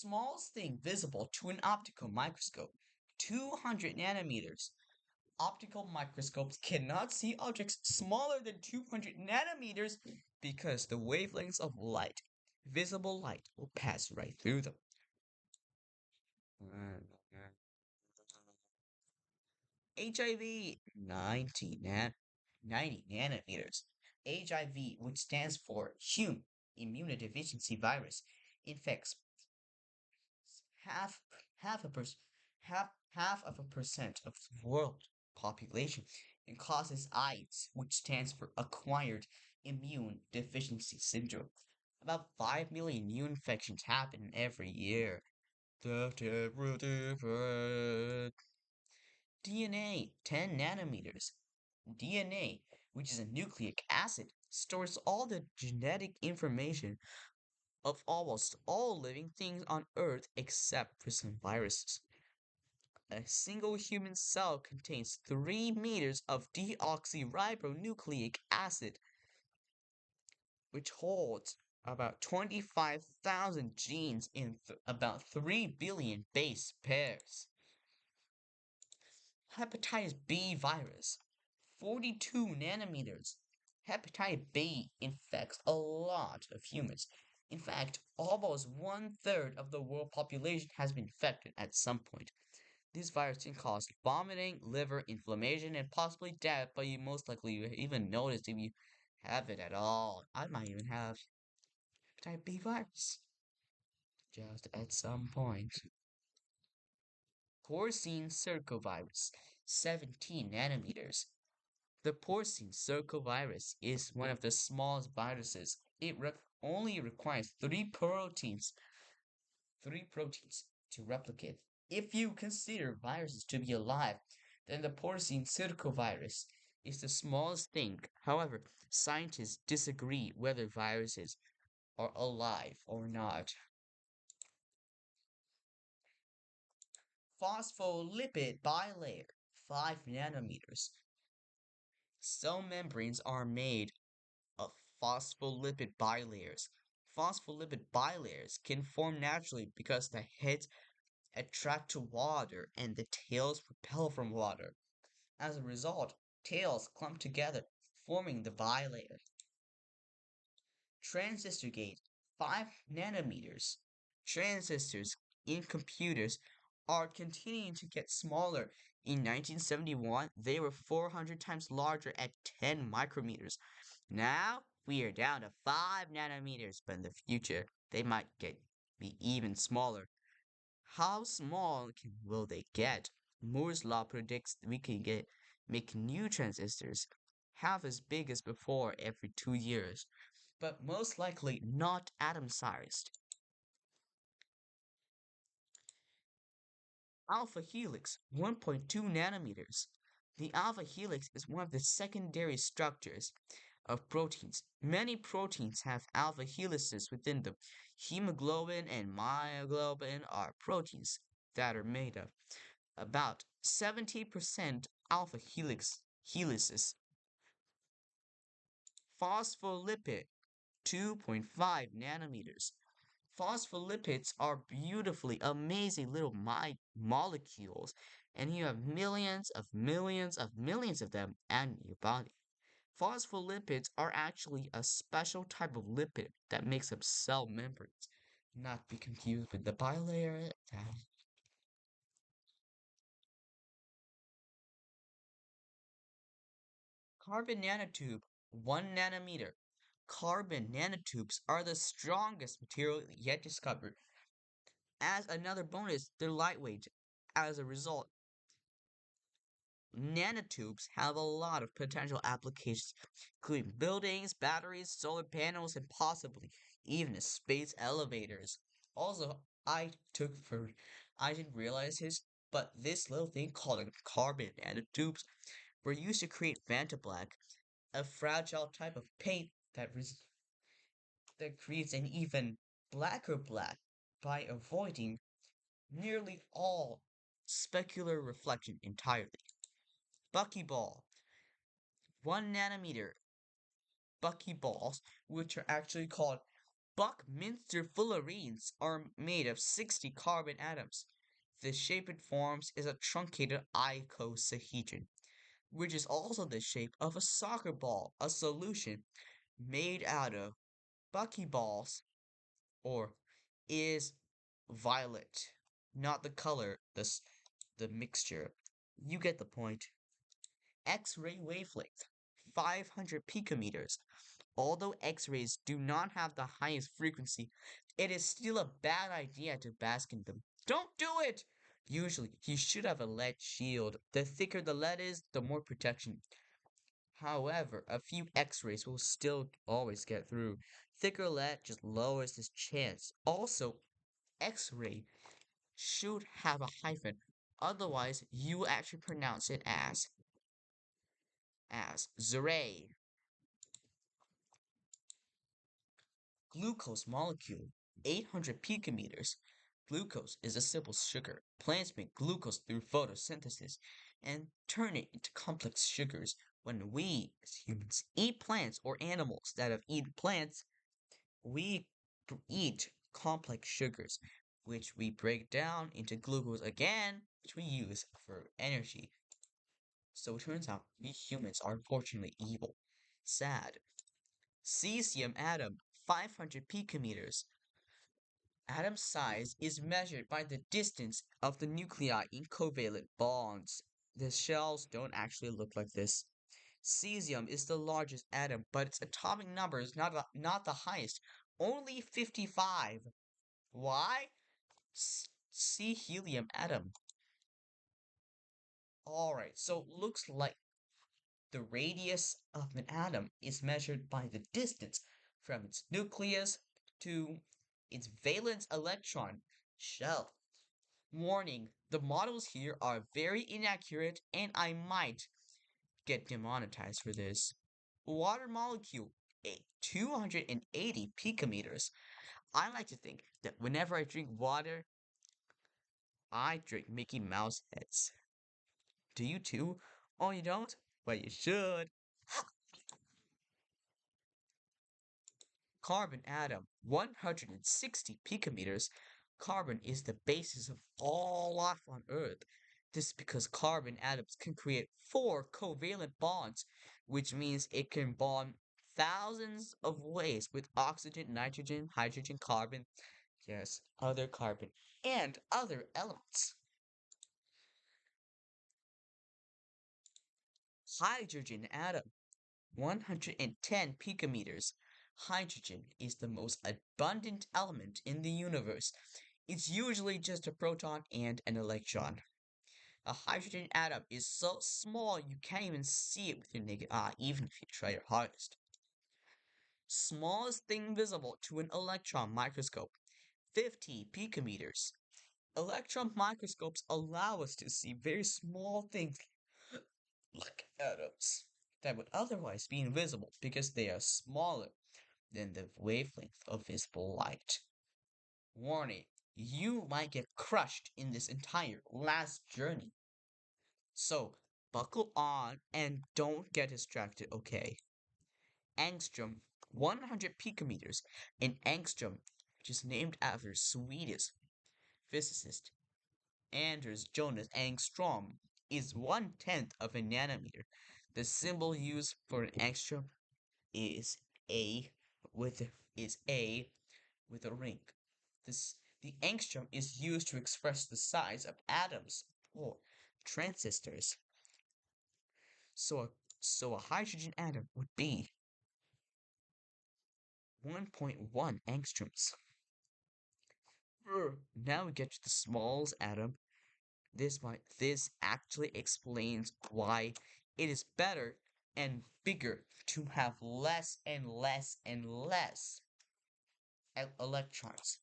Smallest thing visible to an optical microscope, 200 nanometers. Optical microscopes cannot see objects smaller than 200 nanometers because the wavelengths of light, visible light, will pass right through them. HIV, 90 nanometers. HIV, which stands for human immunodeficiency virus, infects half half a percent half of a percent of the world population and causes AIDS, which stands for acquired immune deficiency syndrome. About 5 million new infections happen every year. DNA, 10 nanometers. DNA, which is a nucleic acid, stores all the genetic information of almost all living things on Earth except for some viruses. A single human cell contains 3 meters of deoxyribonucleic acid, which holds about 25,000 genes in about 3 billion base pairs. Hepatitis B virus, 42 nanometers. Hepatitis B infects a lot of humans. In fact, almost 1/3 of the world population has been infected at some point. This virus can cause vomiting, liver inflammation, and possibly death, but you most likely even notice if you have it at all. I might even have hepatitis B virus just at some point. Porcine circovirus, 17 nanometers. The porcine circovirus is one of the smallest viruses. It only requires three proteins to replicate. If you consider viruses to be alive, then the porcine circovirus is the smallest thing. However, scientists disagree whether viruses are alive or not. Phospholipid bilayer, 5 nanometers. Cell membranes are made of phospholipid bilayers. Phospholipid bilayers can form naturally because the heads attract to water and the tails repel from water. As a result, tails clump together, forming the bilayer. Transistor gate, 5 nanometers. Transistors in computers are continuing to get smaller. In 1971, they were 400 times larger at 10 micrometers. Now, we are down to 5 nanometers, but in the future, they might be even smaller. How small will they get? Moore's law predicts we can make new transistors half as big as before every 2 years, but most likely not atom-sized. Alpha helix, 1.2 nanometers. The alpha helix is one of the secondary structures of proteins. Many proteins have alpha helices within them. Hemoglobin and myoglobin are proteins that are made of about 70% alpha helices. Phospholipid, 2.5 nanometers. Phospholipids are beautifully amazing little molecules, and you have millions of them in your body. Phospholipids are actually a special type of lipid that makes up cell membranes, not be confused with the bilayer. Carbon nanotube, 1 nanometer. Carbon nanotubes are the strongest material yet discovered. As another bonus, they're lightweight. As a result, nanotubes have a lot of potential applications, including buildings, batteries, solar panels, and possibly even space elevators. Also, I didn't realize this, but this little thing called carbon nanotubes were used to create Vantablack, a fragile type of paint that creates an even blacker black by avoiding nearly all specular reflection entirely. Buckyball, 1 nanometer buckyballs, which are actually called Buckminster fullerenes are made of 60 carbon atoms. The shape it forms is a truncated icosahedron, which is also the shape of a soccer ball, a solution made out of buckyballs, or is violet, not the color, the mixture. You get the point. X-ray wavelength, 500 picometers. Although X-rays do not have the highest frequency, it is still a bad idea to bask in them. Don't do it! Usually, you should have a lead shield. The thicker the lead is, the more protection. However, a few X-rays will still always get through. Thicker lead just lowers this chance. Also, X-ray should have a hyphen. Otherwise, you actually pronounce it as Xray. Glucose molecule, 800 picometers. Glucose is a simple sugar. Plants make glucose through photosynthesis and turn it into complex sugars. When we, as humans, eat plants or animals that have eaten plants, we eat complex sugars, which we break down into glucose again, which we use for energy. So it turns out we humans are unfortunately evil. Sad. Cesium atom, 500 picometers. Atom size is measured by the distance of the nuclei in covalent bonds. The shells don't actually look like this. Cesium is the largest atom, but its atomic number is not the highest, only 55. Why? See helium atom. Alright, so looks like the radius of an atom is measured by the distance from its nucleus to its valence electron shell. Warning, the models here are very inaccurate and I might get demonetized for this. Water molecule, 280 picometers. I like to think that whenever I drink water, I drink Mickey Mouse heads. Do you too? Oh, you don't? Well, you should. Carbon atom, 160 picometers. Carbon is the basis of all life on Earth. This is because carbon atoms can create 4 covalent bonds, which means it can bond thousands of ways with oxygen, nitrogen, hydrogen, carbon, yes, other carbon, and other elements. Hydrogen atom, 110 picometers. Hydrogen is the most abundant element in the universe. It's usually just a proton and an electron. A hydrogen atom is so small you can't even see it with your naked eye, even if you try your hardest. Smallest thing visible to an electron microscope, 50 picometers. Electron microscopes allow us to see very small things like atoms that would otherwise be invisible because they are smaller than the wavelength of visible light. Warning, you might get crushed in this entire last journey. So, buckle on and don't get distracted, okay? Angstrom, 100 picometers. An angstrom, which is named after Swedish physicist Anders Jonas Angstrom, is 1/10 of a nanometer. The symbol used for an angstrom is A with A with a ring. The angstrom is used to express the size of atoms or transistors. So a hydrogen atom would be 1.1 angstroms. Now we get to the smallest atom. This actually explains why it is better and bigger to have less and less and less electrons.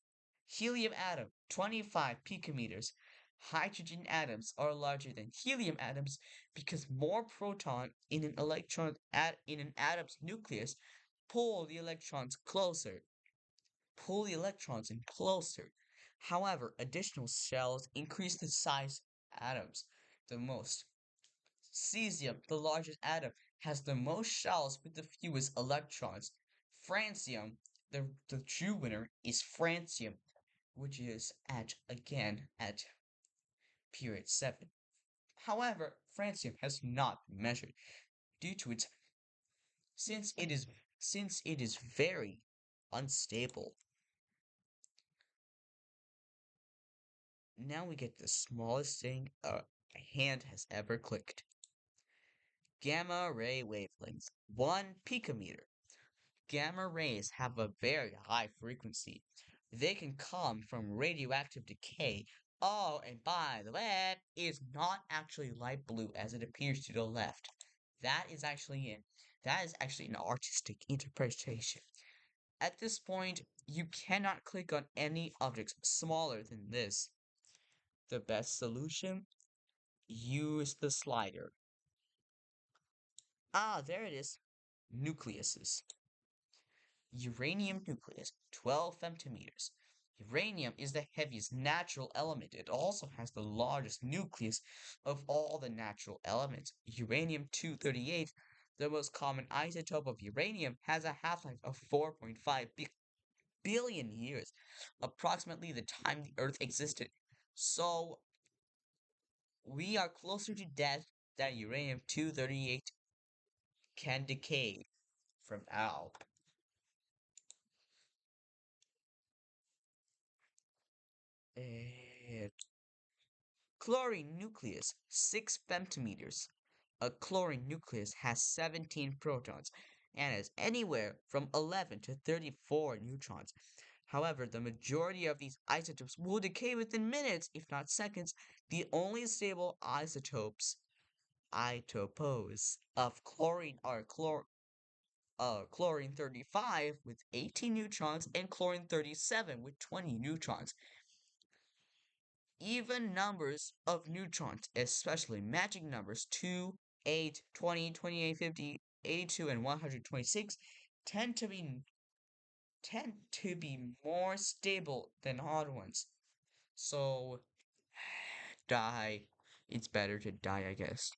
Helium atom, 25 picometers. Hydrogen atoms are larger than helium atoms because more proton in in an atom's nucleus pull the electrons closer. Pull the electrons in closer. However, additional shells increase the size of atoms the most. Cesium, the largest atom, has the most shells with the fewest electrons. Francium, The true winner is francium, which is at period 7. However, francium has not been measured due to its since it is since it is very unstable. Now we get the smallest thing a hand has ever clicked. Gamma ray wavelengths, 1 picometer. Gamma rays have a very high frequency. They can come from radioactive decay. Oh, and by the way, it's not actually light blue as it appears to the left. That is actually an that is actually an artistic interpretation. At this point, you cannot click on any objects smaller than this. The best solution? Use the slider. Ah, there it is. Nucleuses. Uranium nucleus, 12 femtometers. Uranium is the heaviest natural element. It also has the largest nucleus of all the natural elements. Uranium-238, the most common isotope of uranium, has a half-life of 4.5 billion years, approximately the time the Earth existed. So, we are closer to death than uranium-238 can decay from now. And chlorine nucleus, 6 femtometers. A chlorine nucleus has 17 protons and has anywhere from 11 to 34 neutrons. However, the majority of these isotopes will decay within minutes, if not seconds. The only stable isotopes of chlorine are chlorine 35 with 18 neutrons and chlorine 37 with 20 neutrons. Even numbers of neutrons, especially magic numbers 2, 8, 20, 28, 50, 82, and 126, tend to be tend to be more stable than odd ones. So die. It's better to die, I guess.